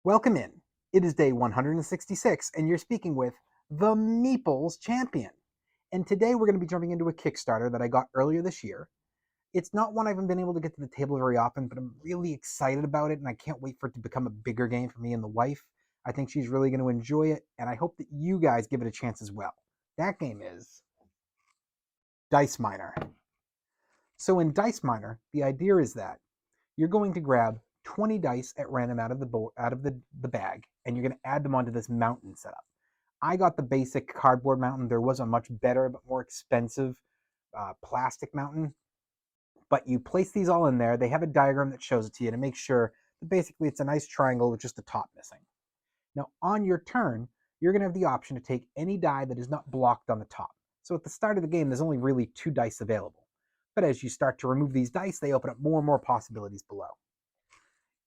Welcome in. It is day 166, and you're speaking with the Meeples Champion. And today we're going to be jumping into a Kickstarter that I got earlier this year. It's not one I haven't been able to get to the table very often, but I'm really excited about it, and I can't wait for it to become a bigger game for me and the wife. I think she's really going to enjoy it, and I hope that you guys give it a chance as well. That game is Dice Miner. So in Dice Miner, the idea is that you're going to grab 20 dice at random out of the bag, and you're going to add them onto this mountain setup. I got the basic cardboard mountain. There was a much better but more expensive plastic mountain, but you place these all in there. They have a diagram that shows it to you to make sure that basically it's a nice triangle with just the top missing. Now on your turn, you're going to have the option to take any die that is not blocked on the top. So at the start of the game, there's only really 2 dice available. But as you start to remove these dice, they open up more and more possibilities below.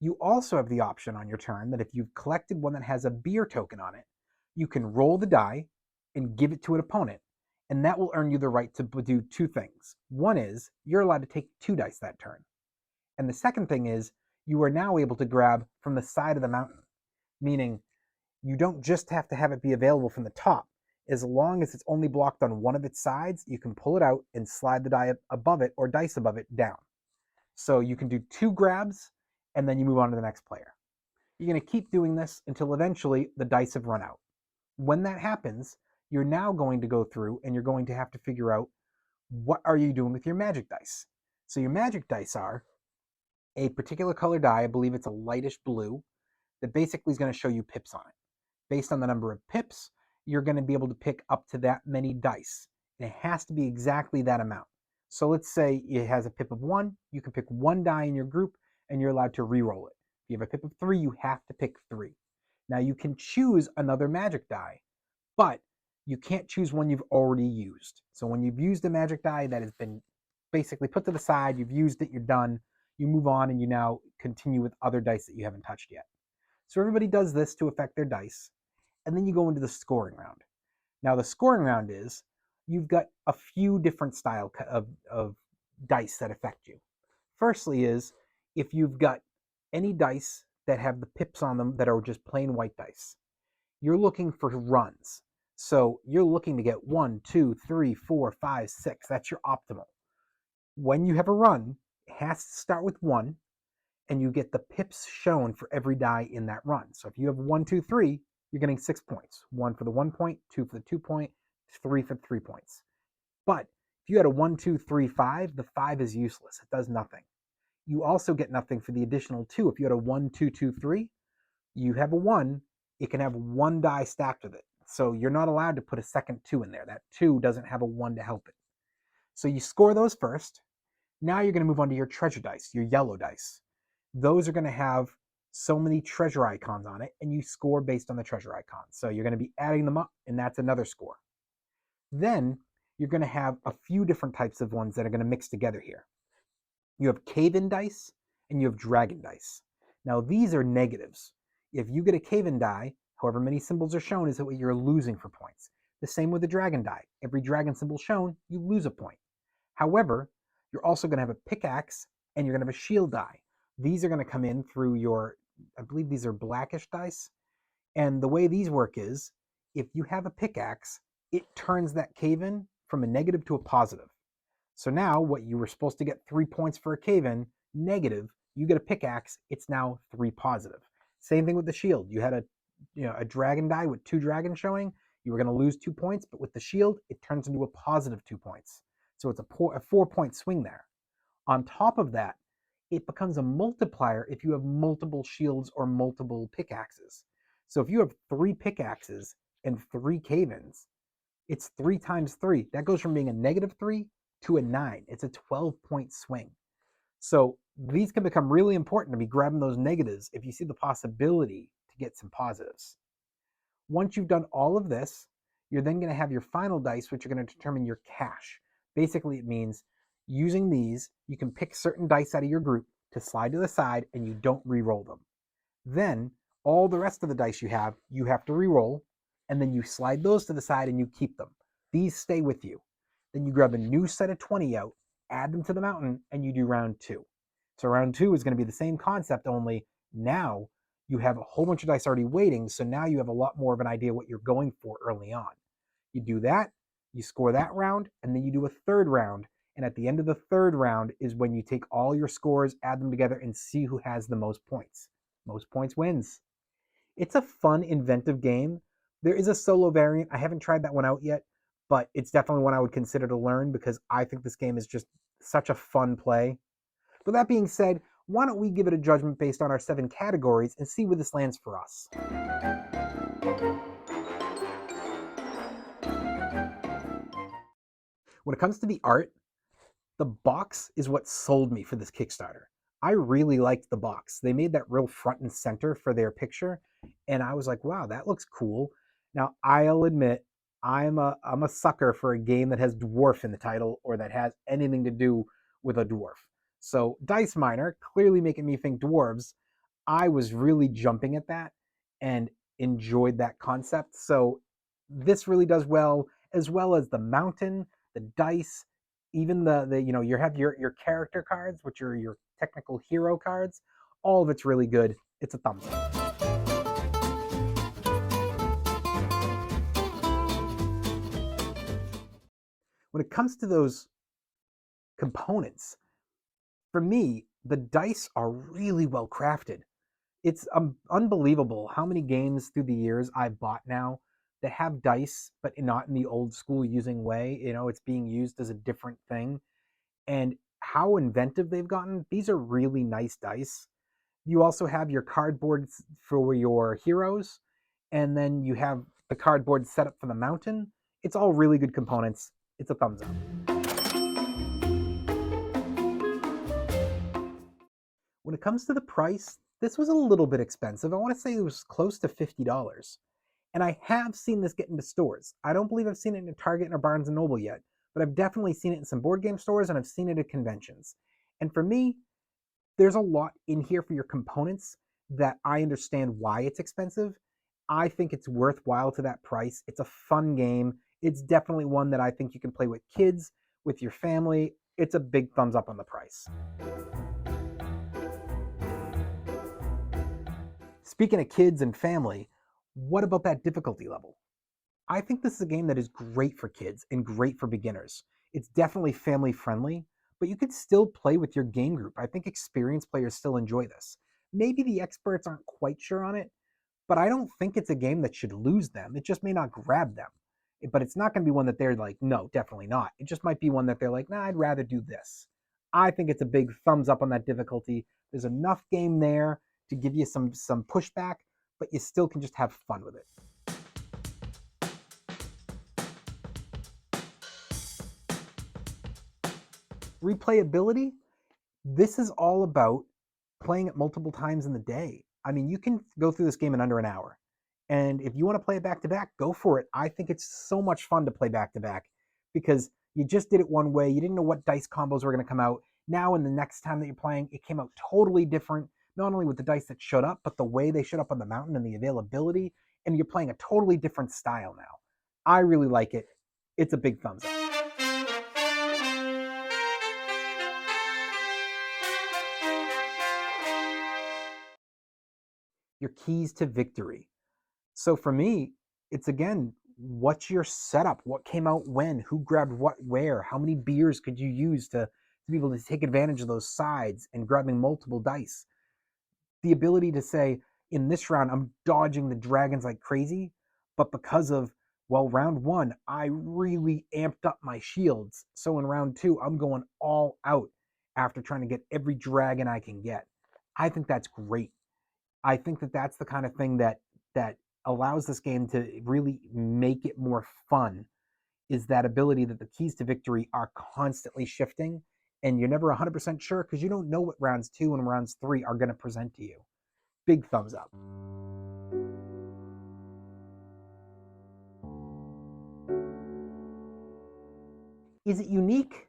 You also have the option on your turn that if you've collected one that has a beer token on it, you can roll the die and give it to an opponent, and that will earn you the right to do 2 things. One is you're allowed to take 2 dice that turn. And the second thing is you are now able to grab from the side of the mountain, meaning you don't just have to have it be available from the top. As long as it's only blocked on one of its sides, you can pull it out and slide the die above it or dice above it down. So you can do 2 grabs, and then you move on to the next player. You're going to keep doing this until eventually the dice have run out. When that happens, you're now going to go through and you're going to have to figure out what are you doing with your magic dice. So your magic dice are a particular color die, I believe it's a lightish blue, that basically is going to show you pips on it. Based on the number of pips, you're going to be able to pick up to that many dice. And it has to be exactly that amount. So let's say it has a pip of 1, you can pick 1 die in your group and you're allowed to re-roll it. If you have a pip of 3, you have to pick 3. Now you can choose another magic die, but you can't choose one you've already used. So when you've used a magic die that has been basically put to the side, you've used it, you're done, you move on and you now continue with other dice that you haven't touched yet. So everybody does this to affect their dice, and then you go into the scoring round. Now the scoring round is, you've got a few different style of dice that affect you. Firstly is, if you've got any dice that have the pips on them that are just plain white dice, you're looking for runs. So you're looking to get 1, 2, 3, 4, 5, 6. That's your optimal. When you have a run, it has to start with 1, and you get the pips shown for every die in that run. So if you have 1, 2, 3, you're getting 6 points. 1 for the 1 point, 2 for the 2 point, 3 for the 3 points. But if you had a 1, 2, 3, 5, the 5 is useless. It does nothing. You also get nothing for the additional 2. If you had a 1, 2, 2, 3, you have a 1, it can have 1 die stacked with it. So you're not allowed to put a second 2 in there. That 2 doesn't have a 1 to help it. So you score those first. Now you're going to move on to your treasure dice, your yellow dice. Those are going to have so many treasure icons on it, and you score based on the treasure icons. So you're going to be adding them up, and that's another score. Then you're going to have a few different types of ones that are going to mix together here. You have cave-in dice, and you have dragon dice. Now these are negatives. If you get a cave-in die, however many symbols are shown is what you're losing for points. The same with the dragon die. Every dragon symbol shown, you lose a point. However, you're also going to have a pickaxe, and you're going to have a shield die. These are going to come in through your, I believe these are blackish dice. And the way these work is, if you have a pickaxe, it turns that cave-in from a negative to a positive. So now what you were supposed to get 3 points for a cave-in, negative, you get a pickaxe, it's now 3 positive. Same thing with the shield. You had a dragon die with 2 dragons showing, you were going to lose 2 points, but with the shield, it turns into a positive 2 points. So it's a 4-point swing there. On top of that, it becomes a multiplier if you have multiple shields or multiple pickaxes. So if you have 3 pickaxes and 3 cave-ins, it's 3 times 3. That goes from being a negative 3 to a 9. It's a 12-point swing. So these can become really important to be grabbing those negatives if you see the possibility to get some positives. Once you've done all of this, you're then going to have your final dice, which are going to determine your cash. Basically, it means using these, you can pick certain dice out of your group to slide to the side and you don't re-roll them. Then all the rest of the dice you have to re-roll, and then you slide those to the side and you keep them. These stay with you. Then you grab a new set of 20 out, add them to the mountain, and you do round 2. So round 2 is going to be the same concept, only now you have a whole bunch of dice already waiting, so now you have a lot more of an idea what you're going for early on. You do that, you score that round, and then you do a third round. And at the end of the third round is when you take all your scores, add them together, and see who has the most points. Most points wins. It's a fun, inventive game. There is a solo variant. I haven't tried that one out yet, but it's definitely one I would consider to learn because I think this game is just such a fun play. With that being said, why don't we give it a judgment based on our 7 categories and see where this lands for us? When it comes to the art, the box is what sold me for this Kickstarter. I really liked the box. They made that real front and center for their picture, and I was like, wow, that looks cool. Now, I'll admit, I'm a sucker for a game that has dwarf in the title or that has anything to do with a dwarf. So, Dice Miner, clearly making me think dwarves, I was really jumping at that and enjoyed that concept. So, this really does well, as well as the mountain, the dice, even the you have your character cards, which are your technical hero cards. All of it's really good. It's a thumbs up. When it comes to those components, for me, the dice are really well crafted. It's unbelievable how many games through the years I've bought now that have dice, but not in the old school using way. It's being used as a different thing. And how inventive they've gotten. These are really nice dice. You also have your cardboards for your heroes, and then you have the cardboard set up for the mountain. It's all really good components. It's a thumbs up. When it comes to the price, this was a little bit expensive. I want to say it was close to $50. And I have seen this get into stores. I don't believe I've seen it in a Target or Barnes& and Noble yet, but I've definitely seen it in some board game stores and I've seen it at conventions. And for me, there's a lot in here for your components that I understand why it's expensive. I think it's worthwhile to that price. It's a fun game. It's definitely one that I think you can play with kids, with your family. It's a big thumbs up on the price. Speaking of kids and family, what about that difficulty level? I think this is a game that is great for kids and great for beginners. It's definitely family friendly, but you could still play with your game group. I think experienced players still enjoy this. Maybe the experts aren't quite sure on it, but I don't think it's a game that should lose them. It just may not grab them. But it's not going to be one that they're like, no, definitely not. It just might be one that they're like, nah, I'd rather do this. I think it's a big thumbs up on that difficulty. There's enough game there to give you some pushback, but you still can just have fun with it. Replayability, this is all about playing it multiple times in the day. I mean, you can go through this game in under an hour. And if you want to play it back to back, go for it. I think it's so much fun to play back to back because you just did it one way. You didn't know what dice combos were going to come out. Now, in the next time that you're playing, it came out totally different, not only with the dice that showed up, but the way they showed up on the mountain and the availability. And you're playing a totally different style now. I really like it. It's a big thumbs up. Your keys to victory. So for me, it's again, what's your setup? What came out when? Who grabbed what where? How many beers could you use to be able to take advantage of those sides and grabbing multiple dice? The ability to say, in this round, I'm dodging the dragons like crazy, but because of, well, round one, I really amped up my shields. So in round two, I'm going all out after trying to get every dragon I can get. I think that's great. I think that that's the kind of thing that allows this game to really make it more fun is that ability that the keys to victory are constantly shifting and you're never 100% sure because you don't know what rounds 2 and rounds 3 are going to present to you. Big thumbs up. Is it unique?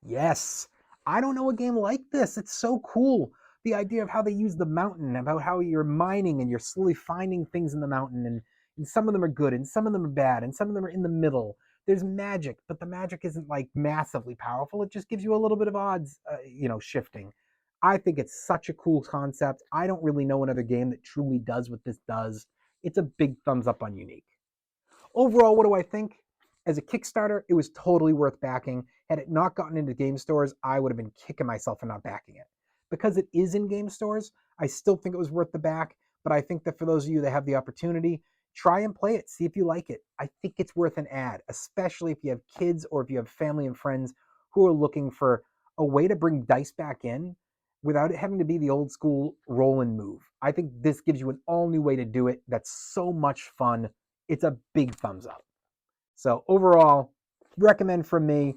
Yes. I don't know a game like this. It's so cool. The idea of how they use the mountain, about how you're mining and you're slowly finding things in the mountain, and some of them are good and some of them are bad and some of them are in the middle. There's magic, but the magic isn't like massively powerful. It just gives you a little bit of odds, shifting. I think it's such a cool concept. I don't really know another game that truly does what this does. It's a big thumbs up on Unique. Overall, what do I think? As a Kickstarter, it was totally worth backing. Had it not gotten into game stores, I would have been kicking myself for not backing it. Because it is in game stores, I still think it was worth the back, but I think that for those of you that have the opportunity, try and play it, see if you like it. I think it's worth an ad, especially if you have kids or if you have family and friends who are looking for a way to bring dice back in without it having to be the old school roll and move. I think this gives you an all new way to do it that's so much fun. It's a big thumbs up. So overall, recommend from me.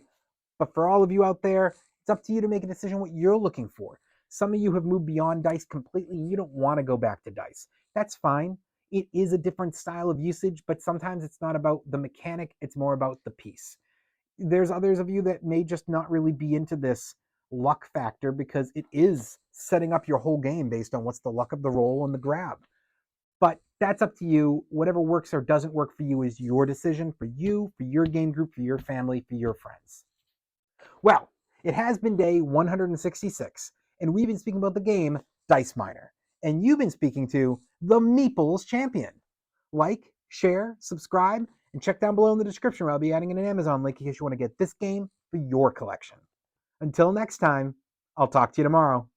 But for all of you out there, it's up to you to make a decision what you're looking for. Some of you have moved beyond dice completely and you don't want to go back to dice. That's fine. It is a different style of usage, but sometimes it's not about the mechanic, it's more about the piece. There's others of you that may just not really be into this luck factor because it is setting up your whole game based on what's the luck of the roll and the grab. But that's up to you. Whatever works or doesn't work for you is your decision, for you, for your game group, for your family, for your friends. Well, it has been day 166, and we've been speaking about the game Dice Miner. And you've been speaking to the Meeples Champion. Like, share, subscribe, and check down below in the description where I'll be adding in an Amazon link in case you want to get this game for your collection. Until next time, I'll talk to you tomorrow.